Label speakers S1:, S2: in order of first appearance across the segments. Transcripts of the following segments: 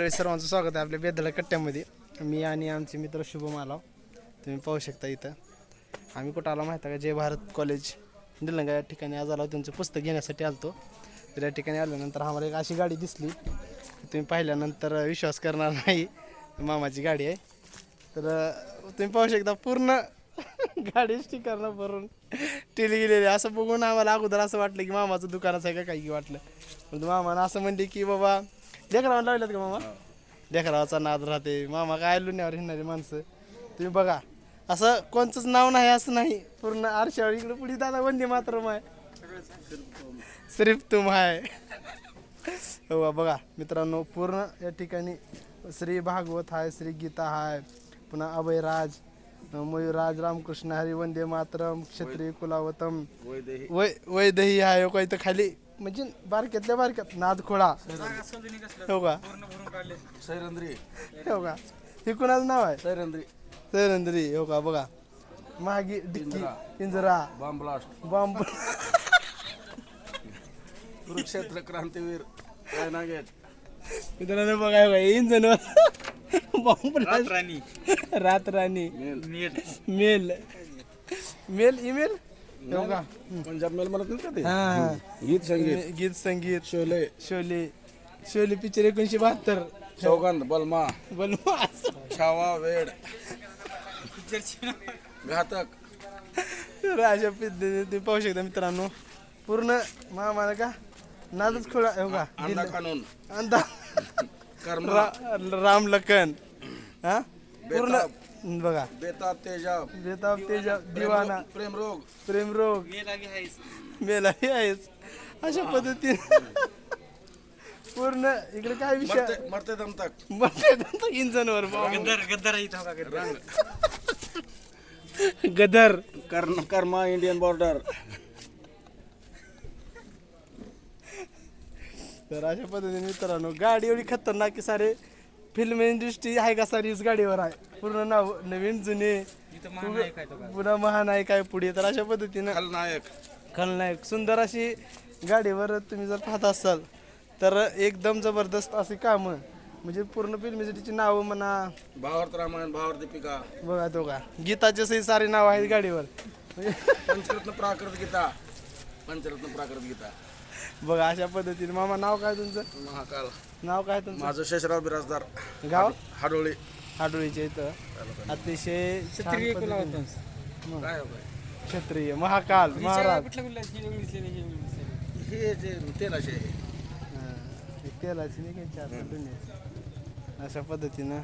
S1: मंडळी, सर्वांचं स्वागत आहे आपल्या बेदला कट्ट्यामध्ये. मी आणि आमचे मित्र शुभम आलो. तुम्ही पाहू शकता इथं आम्ही कुठं आलो माहिती आहे का? जय भारत कॉलेज निलंगा या ठिकाणी आज आलो. त्यांचं पुस्तक घेण्यासाठी आलतो. तर या ठिकाणी आल्यानंतर आम्हाला एक अशी गाडी दिसली, तुम्ही पाहिल्यानंतर विश्वास करणार नाही, मामाची गाडी आहे. तर तुम्ही पाहू शकता पूर्ण गाडी स्टिकरनं भरून टेली गेलेली. असं बघून आम्हाला अगोदर असं वाटलं की मामाचं दुकानच आहे का काही वाटलं. पण मामानं असं म्हणले की बाबा लेकरावर लावल्यात का मामा? लेकरावाचा नाद राहते. मामा काय लुण्यावर हिंडणारी माणसं. तुम्ही बघा, असं कोणचंच नाव नाही असं नाही. पूर्ण आरशावर इकडे पुढे दादा वंदे मातरम आहे, सिर्फ तुम आहे. हो बघा मित्रांनो, पूर्ण या ठिकाणी श्री भागवत आहे, श्री गीता आहे, पुन्हा अभयराज, मयूरराज, रामकृष्ण हरी, वंदे मातरम, क्षत्रिय कुलावतम, वैदही आहे. हो इथं खाली म्हणजे बारक्यातल्या बारक्यात नादखोळा हो का,
S2: सैरंद्री
S1: हो का, हे कुणाचं नाव आहे?
S2: सैरंद्री
S1: सैरंद्री हो का. बघा मागी डिक्की, पिंजरा,
S2: बॉम्ब ब्लास्ट,
S1: बॉम्ब,
S2: कुरुक्षेत्र क्रांतीवीर, काय नागेत
S1: मित्रांनो बघा बघा इंजन बॉम्ब, रात राणी, मेल मेल ईमेल हो का.
S2: पंजाब मेल म्हणत नाही का ते?
S1: हा,
S2: गीत संगीत,
S1: गीत संगीत,
S2: शोले,
S1: शोले, शोले पिक्चर 1972,
S2: सौगंध, बलमा,
S1: बलमा,
S2: छावा, वेड, घातक.
S1: तर अशा पद्धतीने तुम्ही पाहू शकता मित्रांनो, पूर्ण मामाला का नादच खोळा हो का.
S2: अंडा कानून,
S1: अंदा
S2: कर्म,
S1: राम लखन, हा पूर्ण बघा,
S2: बेताब, तेजाब,
S1: बेताब, तेजा, दिवाना,
S2: प्रेम रोग,
S1: प्रेमरोग, मेलाही आहेस. अशा पद्धतीने पूर्ण इकडे काय विषय
S2: मरते दम तक,
S1: मरते इंजनवर
S2: रंग,
S1: गदर,
S2: कर्मा, इंडियन बॉर्डर.
S1: तर अशा पद्धतीने मित्रांनो, गाडी एवढी खतरनाक की सारे फिल्म इंडस्ट्री आहे का सारी गाडीवर आहे. पूर्ण नाव नवीन जुने, पुन्हा महानायक आहे पुढे. तर अशा पद्धतीनं
S2: खलनायक,
S1: खलनायक सुंदर अशी गाडीवर तुम्ही जर पाहत असाल तर एकदम जबरदस्त अशी कामं, म्हणजे पूर्ण फिल्म इंडस्ट्रीची नावं म्हणा.
S2: भावार्थ रामायण, भावार्थ दीपिका,
S1: बघा तो का गीताचे सही सारे नाव आहेत गाडीवर.
S2: पंचरत्न प्राकृत गीता, पंचरत्न प्राकृत गीता.
S1: बघा अशा पद्धतीने. मामा नाव काय तुमचं?
S2: महाकाल.
S1: नाव काय तुमचं?
S2: माझं शेषराव बिराजदार,
S1: गाव
S2: हाडोळी.
S1: हाडोळीच्या इथं अतिशय छान पद्धतीने.
S2: काय
S1: क्षत्रिय महाकाल महाराज,
S2: हे जे तेलाचे
S1: तेलाची नाही काय चार दुनियाची. अशा पद्धतीनं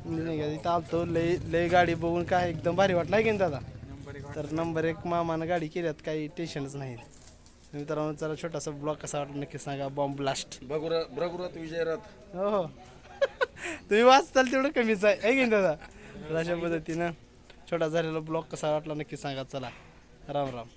S1: नाही का इथं आलतो. लय गाडी बघून काय एकदम भारी वाटलं आहे की दादा. तर नंबर 1 मामानं गाडी केल्यात, काही टेन्शनच नाही. मित्रांनो चला, छोटासा ब्लॉग कसा वाटला नक्की सांगा. बॉम्ब ब्लास्ट,
S2: भगुरथ, विजयरथ.
S1: हो हो तुम्ही वाचताल तेवढं कमीच आहे की दादा. तर अशा पद्धतीनं छोटा झालेला ब्लॉग कसा वाटला नक्की सांगा. चला राम राम.